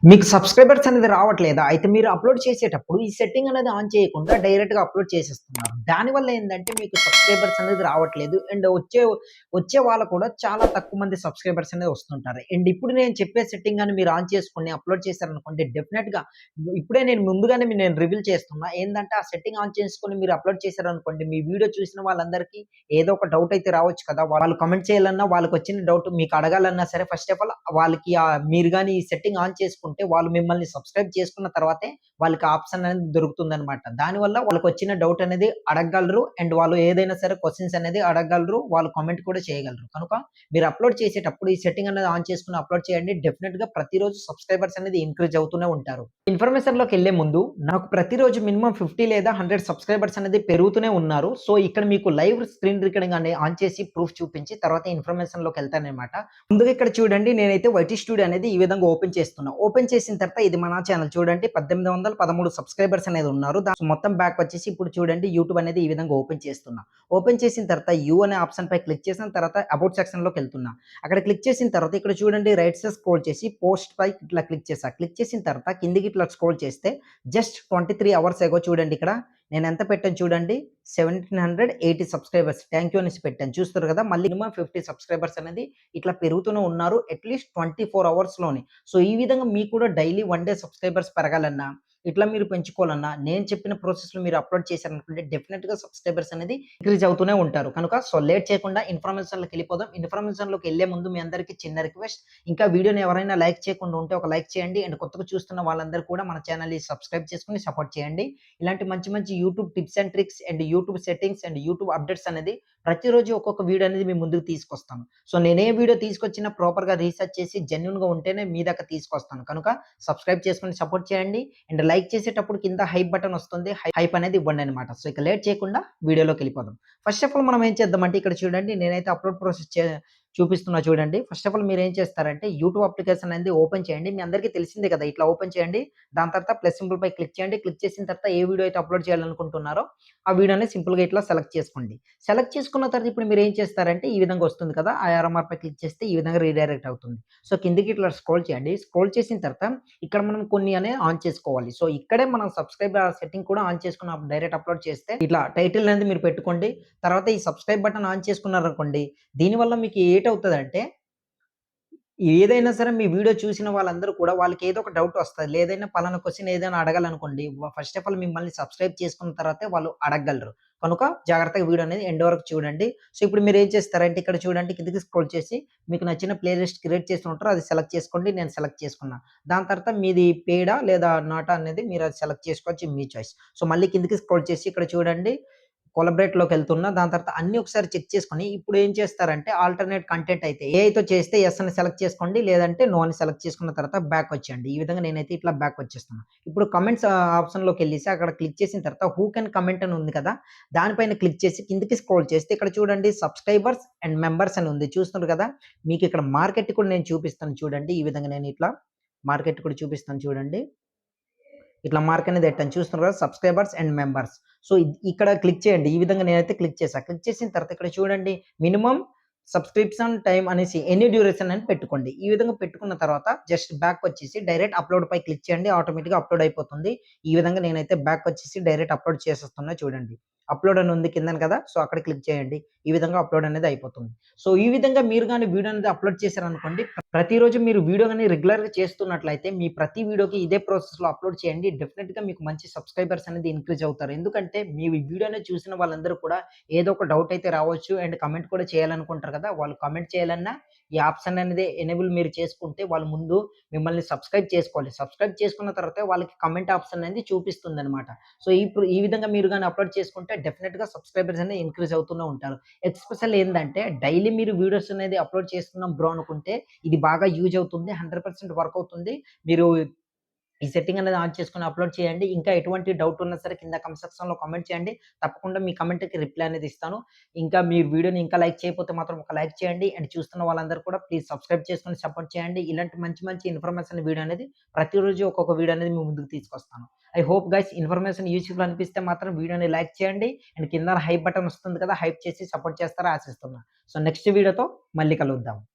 మీకు సబ్స్క్రైబర్స్ అనేది రావట్లేదా? అయితే మీరు అప్‌లోడ్ చేసేటప్పుడు ఈ సెట్టింగ్ అనేది ఆన్ చేయకుండా డైరెక్ట్‌గా అప్‌లోడ్ చేసేస్తున్నారు. దానివల్ల ఏందంటే మీకు సబ్స్క్రైబర్స్ అనేది రావట్లేదు. అండ్ వచ్చే వాళ్ళు కూడా చాలా తక్కువ మంది సబ్స్క్రైబర్స్ అనేది వస్తుంటారు. అండ్ ఇప్పుడు నేను చెప్పే సెట్టింగ్ గాని మీరు ఆన్ చేసుకొని అప్‌లోడ్ చేశారనుకోండి డెఫినెట్‌గా ఇప్పుడే నేను ముందుగానే నేను రివీల్ చేస్తున్నా. ఏందంటే ఆ సెట్టింగ్ ఆన్ చేసుకొని మీరు అప్‌లోడ్ చేశారనుకోండి మీ వీడియో చూసిన వాళ్ళందరికీ ఏదో ఒక డౌట్ అయితే రావచ్చు కదా! వాళ్ళు కామెంట్ చేయాలన్నా వాళ్ళకొచ్చిన డౌట్ మీకు అడగాలన్నా సరే ఫస్ట్ ఆఫ్ ఆల్ వాళ్ళకి మీరు గాని ఈ సెట్టింగ్ ఆన్ చేసుకుంటే వాళ్ళు మిమ్మల్ని సబ్స్క్రైబ్ చేసుకున్న తర్వాతే వాళ్ళకి ఆప్షన్ అనేది దొరుకుతుందనమాట. దానివల్ల వాళ్ళకొచ్చిన డౌట్ అనేది అడగగలరు. అండ్ వాళ్ళు ఏదైనా సరే క్వెషన్స్ అనేది అడగగలరు. వాళ్ళు కామెంట్ కూడా చేయగలరు. కనుక మీరు అప్‌లోడ్ చేసేటప్పుడు ఈ సెట్టింగ్ అనేది ఆన్ చేసుకొని అప్‌లోడ్ చేయండి. డెఫినిట్‌గా ప్రతిరోజు సబ్స్క్రైబర్స్ అనేది ఇంక్రీజ్ అవుతూనే ఉంటారు. ఇన్ఫర్మేషన్‌లోకెళ్ళే ముందు నాకు ప్రతిరోజు మినిమమ్ 50 లేదా 100 సబ్స్క్రైబర్స్ అనేది పెరుగుతూనే ఉన్నారు. సో, ఇక్కడ మీకు లైవ్ స్క్రీన్ రికార్డింగ్ అని ఆన్ చేసి ప్రూఫ్ చూపించి తర్వాత ఇన్ఫర్మేషన్‌లోకెళ్తాననమాట. ముందుగా ఇక్కడ చూడండి నేనైతే వైటీ స్టూడియో అనేది ఈ విధంగా ఓపెన్ చేస్తున్నా. ఓపెన్ చేసిన తర్వాత ఇది మన ఛానెల్ చూడండి 1813 సబ్స్క్రైబర్స్ అనేది ఉన్నారు. మొత్తం బ్యాక్ వచ్చేసి ఇప్పుడు చూడండి యూట్యూబ్ అనేది ఈ విధంగా ఓపెన్ చేస్తున్నా. ఓపెన్ చేసిన తర్వాత యూ అనే ఆప్షన్ పై క్లిక్ చేసిన తర్వాత అబౌట్ సెక్షన్‌లోకెళ్తున్నా. అక్కడ క్లిక్ చేసిన తర్వాత ఇక్కడ చూడండి రైట్ సైడ్ స్క్రోల్ చేసి పోస్ట్ పై ఇట్లా క్లిక్ చేశా. క్లిక్ చేసిన తర్వాత కిందకి ఇట్లా స్క్రోల్ చేస్తే జస్ట్ 23 అవర్స్ ఎగో చూడండి ఇక్కడ నేనెంత పెట్టాను చూడండి 1780 సబ్స్క్రైబర్స్. థాంక్ యూ అనేసి పెట్టాను. చూస్తుర్రు కదా! మళ్ళీ మినిమమ్ 50 సబ్స్క్రైబర్స్ అనేది ఇట్లా పెరుగుతూనే ఉన్నారు. అట్‌లీస్ట్ 24 అవర్స్‌లోనే. సో, ఈ విధంగా మీకు కూడా డైలీ 1 డే సబ్స్క్రైబర్స్ పెరగాలన్నా, ఇట్లా మీరు పెంచుకోవాలన్నా, నేను చెప్పిన ప్రాసెస్‌లో మీరు అప్‌లోడ్ చేశారనుకుంటే డెఫినిట్‌గా సబ్స్క్రైబర్స్ అనేది ఇంక్రీజ్ అవుతూనే ఉంటారు. కనుక సో, లేట్ చేయకుండా ఇన్ఫర్మేషన్‌లోకెళ్ళిపోదాం. ఇన్ఫర్మేషన్‌లోకెళ్ళే ముందు మీ అందరికీ చిన్న రిక్వెస్ట్. ఇంకా వీడియోని ఎవరైనా లైక్ చేయకుండా ఉంటే ఒక లైక్ చేయండి. అండ్ కొత్తగా చూస్తున్న వాళ్ళందరూ కూడా మన ఛానెల్‌ని సబ్స్క్రైబ్ చేసుకొని సపోర్ట్ చేయండి. ఇలాంటి మంచి మంచి YouTube tips and tricks and YouTube settings and YouTube updates అనేది ప్రతిరోజు ఒక్కొక్క వీడియో అనేది మీ ముందుకు తీసుకొస్తాను. సో, నేనే వీడియో తీసుకొచ్చినా ప్రాపర్‌గా రీసెర్చ్ చేసి జెన్యూన్‌గా ఉంటేనే మీ దాకా తీసుకొస్తాను. కనుక సబ్స్క్రైబ్ చేసుకొని సపోర్ట్ చేయండి. అండ్ లైక్ చేసేటప్పుడు కింద హైప్ బటన్ వస్తుంది. హైప్ అనేది ఇవ్వండనమాట. సో, ఇక లేట్ చేయకుండా వీడియోలోకెళ్ళిపోదాం. ఫస్ట్ ఆఫ్ ఆల్ మనం ఏం చేద్దామంటే ఇక్కడ చూడండి నేనైతే అప్‌లోడ్ ప్రాసెస్ చూపిస్తున్నా చూడండి. ఫస్ట్ ఆఫ్ ఆల్ మీరేం చేస్తారంటే యూట్యూబ్ అప్లికేషన్ అనేది ఓపెన్ చేయండి. మీ అందరికీ తెలిసిందే కదా! ఇట్లా ఓపెన్ చేయండి. దాని తర్వాత ప్లస్ సింబల్ పై క్లిక్ చేయండి. క్లిక్ చేసిన తర్వాత ఏ వీడియో అయితే అప్‌లోడ్ చేయాలనుకుంటున్నారో ఆ వీడియోని సింపుల్‌గా ఇట్లా సెలెక్ట్ చేసుకోండి. సెలెక్ట్ చేసుకున్న తర్వాత ఇప్పుడు మీరేం చేస్తారంటే ఈ విధంగా వస్తుంది కదా! ఆ యారో మార్క్ పై క్లిక్ చేస్తే ఈ విధంగా రీడైరెక్ట్ అవుతుంది. సో, కిందకి ఇట్లా స్క్రోల్ చేయండి. స్క్రోల్ చేసిన తర్వాత ఇక్కడ మనం కొన్ని అనేవి ఆన్ చేసుకోవాలి. సో, ఇక్కడే మనం సబ్స్క్రైబర్ సెట్టింగ్ కూడా ఆన్ చేసుకొని డైరెక్ట్ అప్‌లోడ్ చేస్తే ఇట్లా టైటిల్ అనేది మీరు పెట్టుకోండి. తర్వాత ఈ సబ్స్క్రైబ్ బటన్ ఆన్ చేసుకున్నారనుకోండి దీనివల్ల మీకు ఏటవుతదంటే ఏదైనా సరే మీ వీడియో చూసిన వాళ్ళందరూ కూడా వాళ్ళకి ఏదో ఒక డౌట్ వస్తది. లేదైనా పలానా క్వెషన్ ఏదైనా అడగాలనుకోండి. ఫస్ట్ ఆఫ్ ఆల్ మిమ్మల్ని సబ్స్క్రైబ్ చేసుకున్న తర్వాతే వాళ్ళు అడగగలరు. కనుక జాగ్రత్తగా వీడియో అనేది ఎండ్ వరకు చూడండి. సో, ఇప్పుడు మీరేం చేస్తారంటే ఇక్కడ చూడండి కిందకి స్క్రోల్ చేసి మీకు నచ్చిన ప్లే లిస్ట్ క్రియేట్ చేసి ఉంటారో అది సెలెక్ట్ చేసుకోండి. నేను సెలెక్ట్ చేసుకున్నా. దాని తర్వాత మీది పెయిడా లేదా నాటా అనేది మీరు అది సెలెక్ట్ చేసుకోవచ్చు మీ చాయిస్. సో, మళ్ళీ కిందకి స్క్రోల్ చేసి ఇక్కడ చూడండి కొలబరేట్‌లోకెళ్తున్నా. దాని తర్వాత అన్నీ ఒకసారి చెక్ చేసుకొని, ఇప్పుడు ఏం చేస్తారంటే ఆల్టర్‌నేట్ కంటెంట్ అయితే ఏఐతో చేస్తే యెస్ అని సెలెక్ట్ చేసుకోండి. లేదంటే నో అని సెలెక్ట్ చేసుకున్న తర్వాత బ్యాక్ వచ్చేయండి. ఈ విధంగా నేనైతే ఇట్లా బ్యాక్ వచ్చేస్తున్నా. ఇప్పుడు కమెంట్స్ ఆప్షన్‌లోకెళ్ళేసి అక్కడ క్లిక్ చేసిన తర్వాత హూ కెన్ కమెంట్ అని ఉంది కదా! దానిపైన క్లిక్ చేసి కిందకి స్క్రోల్ చేస్తే ఇక్కడ చూడండి సబ్స్క్రైబర్స్ అండ్ మెంబర్స్ అని ఉంది. చూస్తున్నారు కదా! మీకు ఇక్కడ మార్కెట్ కూడా నేను చూపిస్తాను చూడండి. ఈ విధంగా నేను ఇట్లా మార్కెట్ కూడా చూపిస్తాను చూడండి. ఇట్లా మార్క్ అనేది పెట్టాను. చూస్తున్నారు కదా! Subscribers and members. సో, ఇక్కడ క్లిక్ చేయండి. ఈ విధంగా నేనైతే క్లిక్ చేశా. క్లిక్ చేసిన తర్వాత ఇక్కడ చూడండి మినిమమ్ సబ్స్క్రిప్షన్ టైమ్ అనేసి ఎనీ డ్యూరేషన్ అని పెట్టుకోండి. ఈ విధంగా పెట్టుకున్న తర్వాత జస్ట్ బ్యాక్ వచ్చేసి డైరెక్ట్ అప్‌లోడ్ పై క్లిక్ చేయండి. ఆటోమేటిక్‌గా అప్‌లోడ్ అయిపోతుంది. ఈ విధంగా నేనైతే బ్యాక్ వచ్చేసి డైరెక్ట్ అప్‌లోడ్ చేసేస్తున్నా చూడండి. అప్‌లోడ్ అని ఉంది కిందన కదా! సో, అక్కడ క్లిక్ చేయండి. ఈ విధంగా అప్‌లోడ్ అనేది అయిపోతుంది. సో, ఈ విధంగా మీరు గాని వీడియో అనేది అప్‌లోడ్ చేశారనుకోండి ప్రతిరోజు మీరు వీడియో గాని రెగ్యులర్‌గా చేస్తున్నట్లయితే మీ ప్రతి వీడియోకి ఇదే ప్రాసెస్‌లో అప్‌లోడ్ చేయండి. డెఫినిట్‌గా మీకు మంచి సబ్స్క్రైబర్స్ అనేది ఇంక్రీజ్ అవుతారు. ఎందుకంటే మీ వీడియో అనేది చూసిన వాళ్ళందరూ కూడా ఏదో ఒక డౌట్ అయితే రావచ్చు అండ్ కామెంట్ కూడా చేయాలనుకుంటారు కదా! వాళ్ళు కామెంట్ చేయాలన్నా ఈ ఆప్షన్ అనేది ఎనేబుల్ మీరు చేసుకుంటే వాళ్ళు ముందు మిమ్మల్ని సబ్స్క్రైబ్ చేసుకోవాలి. సబ్స్క్రైబ్ చేసుకున్న తర్వాతే వాళ్ళకి కామెంట్ ఆప్షన్ అనేది చూపిస్తుందనమాట. సో, ఇప్పుడు ఈ విధంగా మీరు గాని అప్‌లోడ్ చేసుకుంటే డెఫినిట్‌గా సబ్స్క్రైబర్స్ అనేది ఇంక్రీజ్ అవుతూనే ఉంటారు. ఎస్పెషల్ ఏందంటే డైలీ మీరు వీడియోస్ అనేది అప్‌లోడ్ చేస్తున్నాం బ్రో అనుకుంటే ఇది బాగా యూజ్ అవుతుంది. 100% వర్క్ అవుతుంది. మీరు ఈ సెట్టింగ్ అనేది ఆన్ చేసుకొని అప్‌లోడ్ చేయండి. ఇంకా ఎటువంటి డౌట్ ఉన్నా సరే కింద కామెంట్ సెక్షన్‌లో కామెంట్ చేయండి. తప్పకుండా మీ కామెంట్‌కి రిప్లై అనేది ఇస్తాను. ఇంకా మీరు వీడియోని ఇంకా లైక్ చేయకపోతే మాత్రం ఒక లైక్ చేయండి. అండ్ చూస్తున్న వాళ్ళందరూ కూడా ప్లీజ్ సబ్స్క్రైబ్ చేసుకొని సపోర్ట్ చేయండి. ఇలాంటి మంచి మంచి ఇన్ఫర్మేషన్ వీడియో అనేది ప్రతిరోజు ఒక్కొక్క వీడియో అనేది మీ ముందుకు తీసుకొస్తాను. I hope guys information useful అనిపిస్తే మాత్రం వీడియోని లైక్ చేయండి. అండ్ కిందన హైప్ బటన్ వస్తుంది కదా! హైప్ చేసి సపోర్ట్ చేస్తారని ఆశిస్తున్నా. సో, నెక్స్ట్ వీడియోతో మళ్ళీ కలుద్దాం.